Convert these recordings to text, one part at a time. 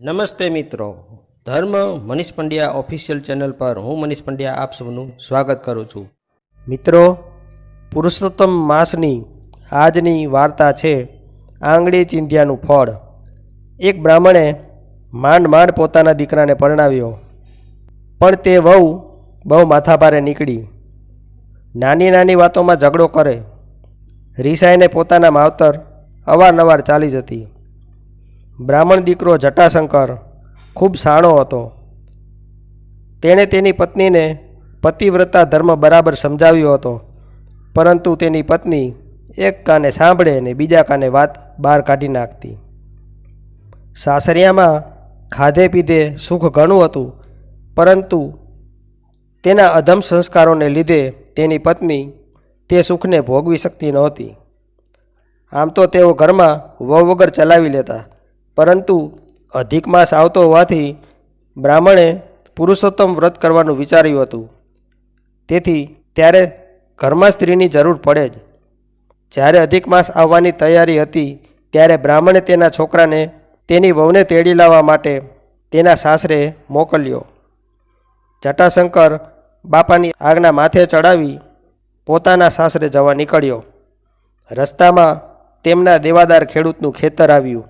નમસ્તે મિત્રો, ધર્મ મનીષ પંડ્યા ઓફિશિયલ ચેનલ પર હું મનીષ પંડ્યા આપ સૌનું સ્વાગત કરું છું. મિત્રો, પુરુષોત્તમ માસની આજની વાર્તા છે આંગળી ચીંધ્યાનું ફળ. એક બ્રાહ્મણે માંડ માંડ પોતાના દીકરાને પરણાવ્યો, પણ તે વહુ બહુ માથાભારે નીકળી. નાની નાની વાતોમાં ઝઘડો કરે, રીસાઈને પોતાના માવતર અવારનવાર ચાલી જતી. બ્રાહ્મણ દીકરો જટાશંકર ખૂબ શાણો હતો. તેણે તેની પત્નીને પતિવ્રતા ધર્મ બરાબર સમજાવ્યો હતો, પરંતુ તેની પત્ની એક કાને સાંભળે અને બીજા કાને વાત બહાર કાઢી નાખતી. સાસરિયામાં ખાધે પીધે સુખ ઘણું હતું, પરંતુ તેના અધમ સંસ્કારોને લીધે તેની પત્ની તે સુખને ભોગવી શકતી નહોતી. આમ તો તેઓ ઘરમાં વહુ વગર ચલાવી લેતા, પરંતુ અધિક માસ આવતો હોવાથી બ્રાહ્મણે પુરુષોત્તમ વ્રત કરવાનું વિચાર્યું હતું. તેથી ત્યારે ઘરમાં સ્ત્રીની જરૂર પડે જ. જ્યારે અધિક માસ આવવાની તૈયારી હતી ત્યારે બ્રાહ્મણે તેના છોકરાને તેની વહુને તેડી લાવવા માટે તેના સાસરે મોકલ્યો. જટાશંકર બાપાની આજ્ઞા માથે ચડાવી પોતાના સાસરે જવા નીકળ્યો. રસ્તામાં તેમના દેવાદાર ખેડૂતનું ખેતર આવ્યું.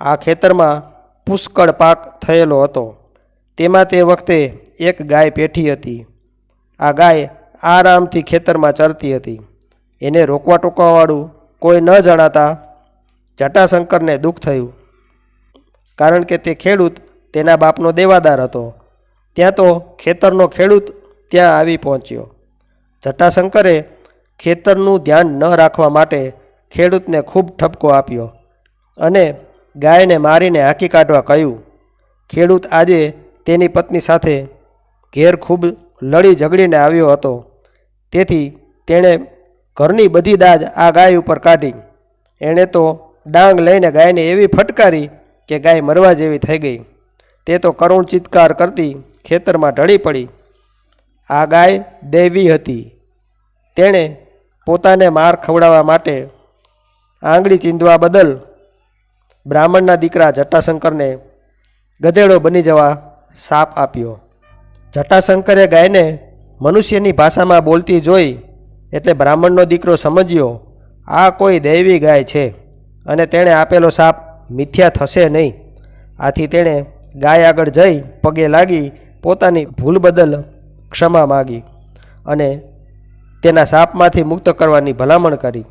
આ ખેતરમાં પુષ્કળ પાક થયેલો હતો. તેમાં તે વખતે એક ગાય પેઠી હતી. આ ગાય આરામથી ખેતરમાં ચરતી હતી. એને રોકવા ટોકવાવાળું કોઈ ન જણાતા જટાશંકરને દુઃખ થયું, કારણ કે તે ખેડૂત તેના બાપનો દેવાદાર હતો. ત્યાં તો ખેતરનો ખેડૂત ત્યાં આવી પહોંચ્યો. જટાશંકરે ખેતરનું ધ્યાન ન રાખવા માટે ખેડૂતને ખૂબ ઠપકો આપ્યો અને ગાયને મારીને હાંકી કાઢવા કહ્યું. ખેડૂત આજે તેની પત્ની સાથે ઘેર ખૂબ લડી ઝઘડીને આવ્યો હતો, તેથી તેણે ઘરની બધી દાજ આ ગાય ઉપર કાઢી. એણે તો ડાંગ લઈને ગાયને એવી ફટકારી કે ગાય મરવા જેવી થઈ ગઈ. તે તો કરુણ ચિત્કાર કરતી ખેતરમાં ઢળી પડી. આ ગાય દૈવી હતી. તેણે પોતાને માર ખવડાવવા માટે આંગળી ચીંધવા બદલ બ્રાહ્મણના દીકરા જટાશંકરને ગધેડો બની જવા શાપ આપ્યો. જટાશંકરે ગાયને મનુષ્યની ભાષામાં બોલતી જોઈ એટલે બ્રાહ્મણનો દીકરો સમજ્યો આ કોઈ દૈવી ગાય છે અને તેણે આપેલો શાપ મિથ્યા થશે નહીં. આથી તેણે ગાય આગળ જઈ પગે લાગી પોતાની ભૂલ બદલ ક્ષમા માગી અને તેના શાપમાંથી મુક્ત કરવાની ભલામણ કરી.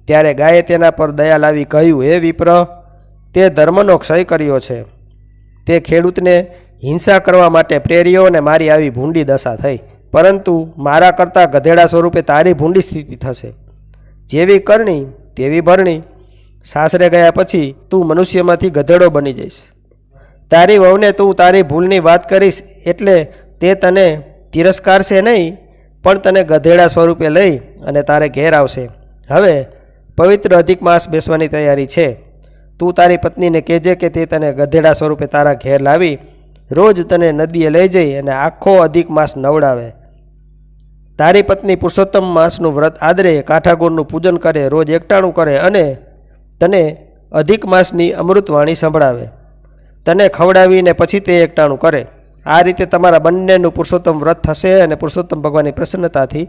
ત્યારે ગાયે તેના પર દયા લાવી કહ્યું, હે વિપ્ર, તે ધર્મનો ક્ષય કર્યો છે. તે ખેડૂતને હિંસા કરવા માટે પ્રેર્યો અને મારી આવી ભૂંડી દશા થઈ. પરંતુ મારા કરતાં ગધેડા સ્વરૂપે તારી ભૂંડી સ્થિતિ થશે. જેવી કરણી તેવી ભરણી. સાસરે ગયા પછી તું મનુષ્યમાંથી ગધેડો બની જઈશ. તારી વહુને તું તારી ભૂલની વાત કરીશ એટલે તે તને તિરસ્કારશે નહીં, પણ તને ગધેડા સ્વરૂપે લઈ અને તારે ઘેર આવશે. હવે પવિત્ર અધિક માસ બેસવાની તૈયારી છે. તું તારી પત્નીને કહેજે કે તે તને ગધેડા સ્વરૂપે તારા ઘેર લાવી રોજ તને નદીએ લઈ જઈ અને આખો અધિક માસ નવડાવે. તારી પત્ની પુરુષોત્તમ માસનું વ્રત આદરે, કાંઠાગોરનું પૂજન કરે, રોજ એકટાણું કરે અને તને અધિક માસની અમૃતવાણી સંભળાવે. તને ખવડાવીને પછી તે એકટાણું કરે. આ રીતે તમારા બંનેનું પુરુષોત્તમ વ્રત થશે અને પુરુષોત્તમ ભગવાનની પ્રસન્નતાથી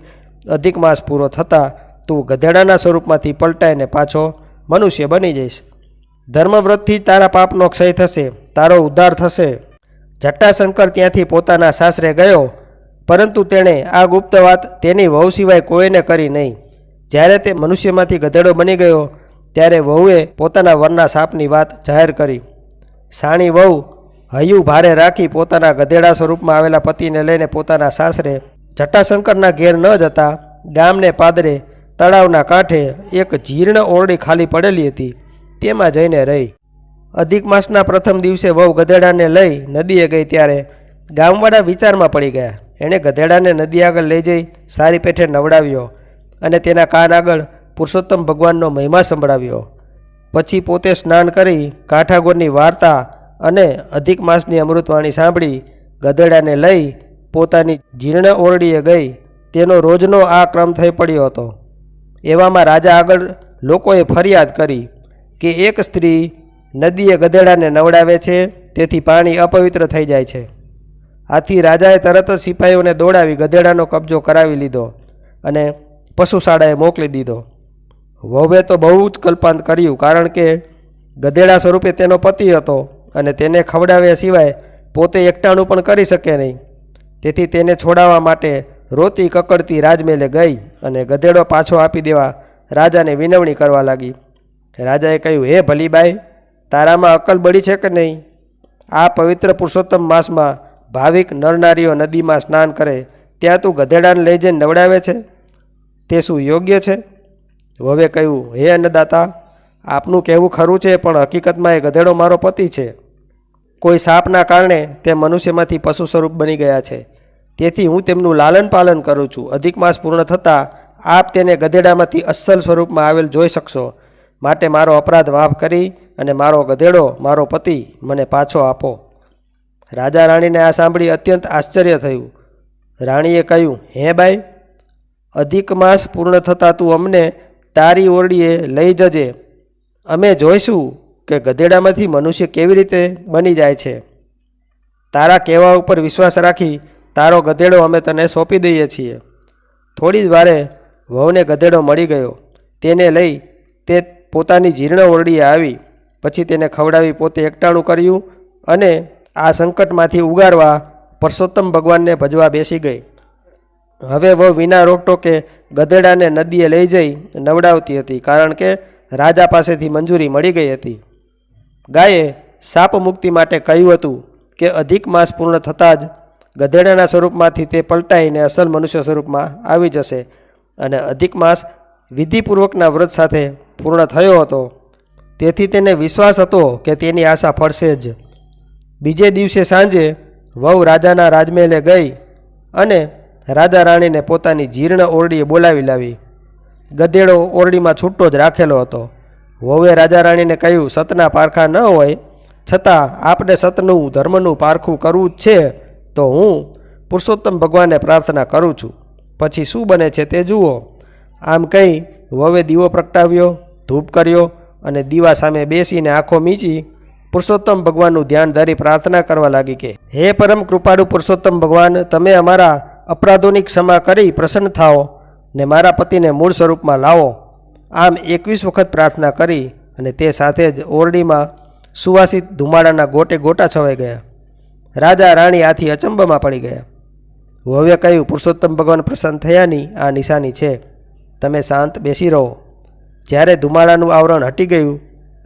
અધિક માસ પૂરો થતાં તું ગધેડાના સ્વરૂપમાંથી પલટાઈને પાછો મનુષ્ય બની જઈશ. ધર્મવ્રતથી તારા પાપનો ક્ષય થશે, તારો ઉદ્ધાર થશે. જટાશંકર ત્યાંથી પોતાના સાસરે ગયો, પરંતુ તેણે આ ગુપ્ત વાત તેની વહુ સિવાય કોઈને કરી નહીં. જ્યારે તે મનુષ્યમાંથી ગધેડો બની ગયો ત્યારે વહુએ પોતાના વરના શાપની વાત જાહેર કરી. સાણી વહુ હૈયું ભારે રાખી પોતાના ગધેડા સ્વરૂપમાં આવેલા પતિને લઈને પોતાના સાસરે જટાશંકરના ઘેર ન જતા ગામને પાદરે તળાવના કાંઠે એક જીર્ણ ઓરડી ખાલી પડેલી હતી, તેમાં જઈને રહી. અધિક માસના પ્રથમ દિવસે વહુ ગધેડાને લઈ નદીએ ગઈ ત્યારે ગામવાળા વિચારમાં પડી ગયા. એણે ગધેડાને નદી આગળ લઈ જઈ સારી પેઠે નવડાવ્યો અને તેના કાન આગળ પુરુષોત્તમ ભગવાનનો મહિમા સંભળાવ્યો. પછી પોતે સ્નાન કરી કાંઠાગોરની વાર્તા અને અધિક માસની અમૃતવાણી સાંભળી ગધેડાને લઈ પોતાની જીર્ણ ઓરડીએ ગઈ. તેનો રોજનો આ ક્રમ થઈ પડ્યો હતો. એવામાં રાજા આગળ લોકોએ ફરિયાદ કરી કે એક સ્ત્રી નદીએ ગધેડાને નવડાવે છે, તે તેથી પાણી અપવિત્ર થઈ જાય છે. આથી રાજાએ તરત જ સિપાહીઓને દોડાવી ગધેડાનો કબજો કરાવી લીધો અને પશુશાળાએ મોકલી દીધો. વહુએ તો બહુ જ કલ્પાંત કર્યું, કારણ કે ગધેડા સ્વરૂપે તેનો પતિ હતો અને તેને ખવડાવ્યા સિવાય પોતે એકટાણું પણ કરી શકે નહીં. તેથી તેને છોડાવવા માટે રોતી કકડતી રાજમહેલે ગઈ અને ગધેડો પાછો આપી દેવા રાજાને વિનવણી કરવા લાગી. રાજાએ કહ્યું, હે ભલીબાઈ, તારામાં અક્કલ બળી છે કે નહીં? આ પવિત્ર પુરુષોત્તમ માસમાં ભાવિક નરનારીઓ નદીમાં સ્નાન કરે ત્યાં તું ગધેડાને લઈ જઈને નવડાવે છે, તે શું યોગ્ય છે? વહુએ કહ્યું, હે અન્નદાતા, આપનું કહેવું ખરું છે, પણ હકીકતમાં એ ગધેડો મારો પતિ છે. કોઈ સાપના કારણે તે મનુષ્યમાંથી પશુ સ્વરૂપ બની ગયા છે, તેથી હું તેમનું લાલન પાલન કરું છું. અધિક માસ પૂર્ણ થતાં આપ તેને ગધેડામાંથી અસલ સ્વરૂપમાં આવેલ જોઈ શકશો. માટે મારો અપરાધ માફ કરી અને મારો ગધેડો, મારો પતિ મને પાછો આપો. રાજા રાણીને આ સાંભળી અત્યંત આશ્ચર્ય થયું. રાણીએ કહ્યું, હે બાઈ, અધિક માસ પૂર્ણ થતાં તું અમને તારી ઓરડીએ લઈ જજે. અમે જોઈશું કે ગધેડામાંથી મનુષ્ય કેવી રીતે બની જાય છે. તારા કહેવા ઉપર વિશ્વાસ રાખી તારો ગધેડો અમે તને સોંપી દઈએ છીએ. થોડી જ વારે વહુને ગધેડો મળી ગયો. તેને લઈ તે પોતાની જીર્ણ ઓરડીએ આવી. પછી તેને ખવડાવી પોતે એકટાણું કર્યું અને આ સંકટમાંથી ઉગારવા પરસોત્તમ ભગવાનને ભજવા બેસી ગઈ. હવે વહુ વિના રોકટોકે ગધેડાને નદીએ લઈ જઈ નવડાવતી હતી, કારણ કે રાજા પાસેથી મંજૂરી મળી ગઈ હતી. ગાયે સાપ મુક્તિ માટે કહ્યું હતું કે અધિક માસ પૂર્ણ થતાં જ ગધેડાના સ્વરૂપમાંથી તે પલટાઈને અસલ મનુષ્ય સ્વરૂપમાં આવી જશે. અને અધિક માસ વિધિપૂર્વકના વ્રત સાથે પૂર્ણ થયો હતો, તેથી તેને વિશ્વાસ હતો કે તેની આશા ફળશે જ. બીજે દિવસે સાંજે વહુ રાજાના રાજમહેલે ગઈ અને રાજા રાણીને પોતાની જીર્ણ ઓરડીએ બોલાવી લાવી. ગધેડો ઓરડીમાં છૂટો જ રાખેલો હતો. વહુએ રાજા રાણીને કહ્યું, સતના પારખા ન હોય છતાં આપણે સતનું ધર્મનું પારખું કરવું જ છે, તો હું પુરુષોત્તમ ભગવાનને પ્રાર્થના કરું છું, પછી શું બને છે તે જુઓ. આમ કહી વહુએ દીવો પ્રગટાવ્યો, ધૂપ કર્યો અને દીવા સામે બેસીને આંખો મીચી પુરુષોત્તમ ભગવાનનું ધ્યાન ધરી પ્રાર્થના કરવા લાગી કે, હે પરમ કૃપાળુ પુરુષોત્તમ ભગવાન, તમે અમારા અપરાધોની ક્ષમા કરી પ્રસન્ન થાઓ ને મારા પતિને મૂળ સ્વરૂપમાં લાવો. આમ 21 વખત પ્રાર્થના કરી અને તે સાથે જ ઓરડીમાં સુવાસિત ધુમાડાના ગોટે ગોટા છવાઈ ગયા. રાજા રાણી આથી અચંબામાં પડી ગયા. વહુએ કહ્યું, પુરુષોત્તમ ભગવાન પ્રસન્ન થયાની આ નિશાની છે, તમે શાંત બેસી રહો. જ્યારે ધુમાડાનું આવરણ હટી ગયું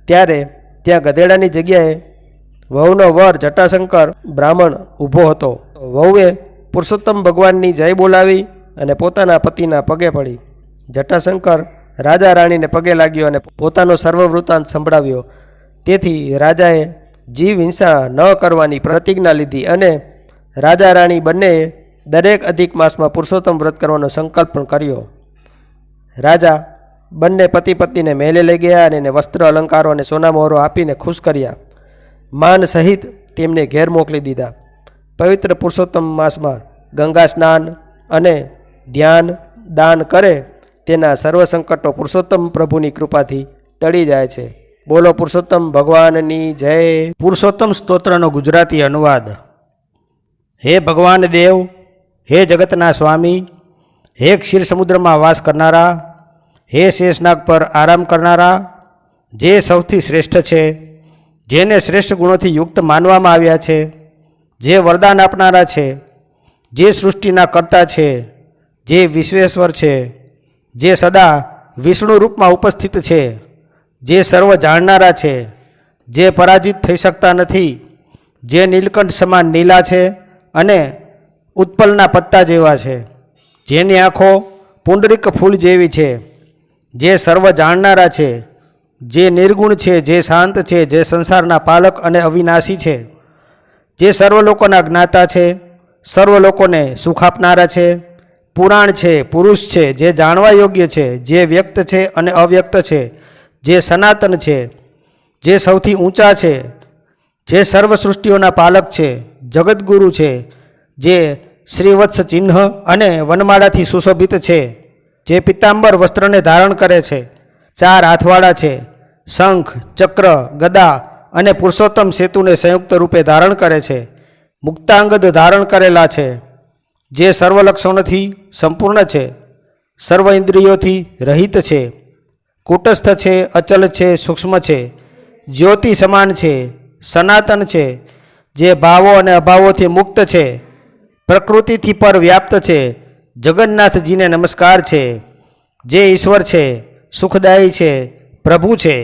ત્યારે ત્યાં ગધેડાની જગ્યાએ વહુનો વર જટાશંકર બ્રાહ્મણ ઊભો હતો. વહુએ પુરુષોત્તમ ભગવાનની જય બોલાવી અને પોતાના પતિના પગે પડી. જટાશંકર રાજા રાણીને પગે લાગ્યો અને પોતાનો સર્વવૃત્તાંત સંભળાવ્યો. તેથી રાજાએ જીવ હિંસા ન કરવાની પ્રતિજ્ઞા લીધી અને રાજા રાણી બંનેએ દરેક અધિક માસમાં પુરુષોત્તમ વ્રત કરવાનો સંકલ્પ પણ કર્યો. રાજા બંને પતિ પત્નીને મહેલે લઈ ગયા અને એને વસ્ત્ર અલંકારો અને સોના મોહરો આપીને ખુશ કર્યા. માન સહિત તેમને ઘેર મોકલી દીધા. પવિત્ર પુરુષોત્તમ માસમાં ગંગા સ્નાન અને ધ્યાન દાન કરે તેના સર્વ સંકટો પુરુષોત્તમ પ્રભુની કૃપાથી ટળી જાય છે. બોલો પુરુષોત્તમ ભગવાનની જય. પુરુષોત્તમ સ્તોત્રનો ગુજરાતી અનુવાદ. હે ભગવાન દેવ, હે જગતના સ્વામી, હે ક્ષીર સમુદ્રમાં વાસ કરનારા, હે શેષનાગ પર આરામ કરનારા, જે સૌથી શ્રેષ્ઠ છે, જેને શ્રેષ્ઠ ગુણોથી યુક્ત માનવામાં આવ્યા છે, જે વરદાન આપનારા છે, જે સૃષ્ટિના કર્તા છે, જે વિશ્વેશ્વર છે, જે સદા વિષ્ણુ રૂપમાં ઉપસ્થિત છે, જે સર્વ જાણનારા છે, જે પરાજિત થઈ શકતા નથી, જે નીલકંઠ સમાન નીલા છે અને ઉત્પલના પત્તા જેવા છે, જેની આંખો પુંડરીક ફૂલ જેવી છે, જે સર્વ જાણનારા છે, જે નિર્ગુણ છે, જે શાંત છે, જે સંસારના પાલક અને અવિનાશી છે, જે સર્વ લોકોના જ્ઞાતા છે, સર્વ લોકોને સુખ આપનારા છે, પુરાણ છે, પુરુષ છે, જે જાણવા યોગ્ય છે, જે વ્યક્ત છે અને અવ્યક્ત છે, જે સનાતન છે, જે સૌથી ઊંચા છે, જે સર્વ સૃષ્ટિઓના પાલક છે, જગતગુરુ છે, જે શ્રીવત્સ ચિહ્ન અને વનમાળાથી સુશોભિત છે, જે પિત્તાંબર વસ્ત્રને ધારણ કરે છે, 4 હાથવાળા છે, શંખ, ચક્ર, ગદા અને પુરુષોત્તમ સેતુને સંયુક્ત રૂપે ધારણ કરે છે. મુક્તાંગદ ધારણ કરેલા છે, જે સર્વ લક્ષણોથી સંપૂર્ણ છે, સર્વ ઇન્દ્રિયોથી રહિત છે, કુટસ્થ છે, અચલ છે, સૂક્ષ્મ છે, જ્યોતિ સમાન છે, સનાતન છે, જે ભાવો અને અભાવોથી મુક્ત છે, પ્રકૃતિથી પર વ્યાપ્ત છે. જગન્નાથજીને નમસ્કાર છે, જે ઈશ્વર છે, સુખદાયી છે, પ્રભુ છે.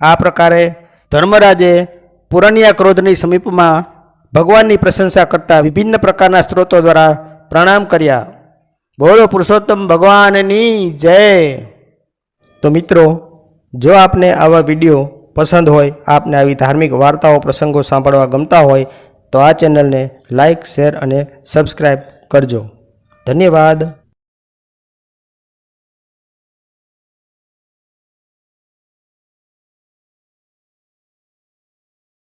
આ પ્રકારે ધર્મરાજે પુરનિયા ક્રોધની સમીપમાં ભગવાનની પ્રશંસા કરતા વિભિન્ન પ્રકારના સ્ત્રોતો દ્વારા પ્રણામ કર્યા. બોલો પુરુષોત્તમ ભગવાનની જય. તો મિત્રો, જો આપને આવા વિડીયો પસંદ હોય, આપને આવી ધાર્મિક વાર્તાઓ પ્રસંગો સાંભળવા ગમતા હોય તો આ ચેનલને લાઈક, શેર અને સબસ્ક્રાઈબ કરજો. ધન્યવાદ.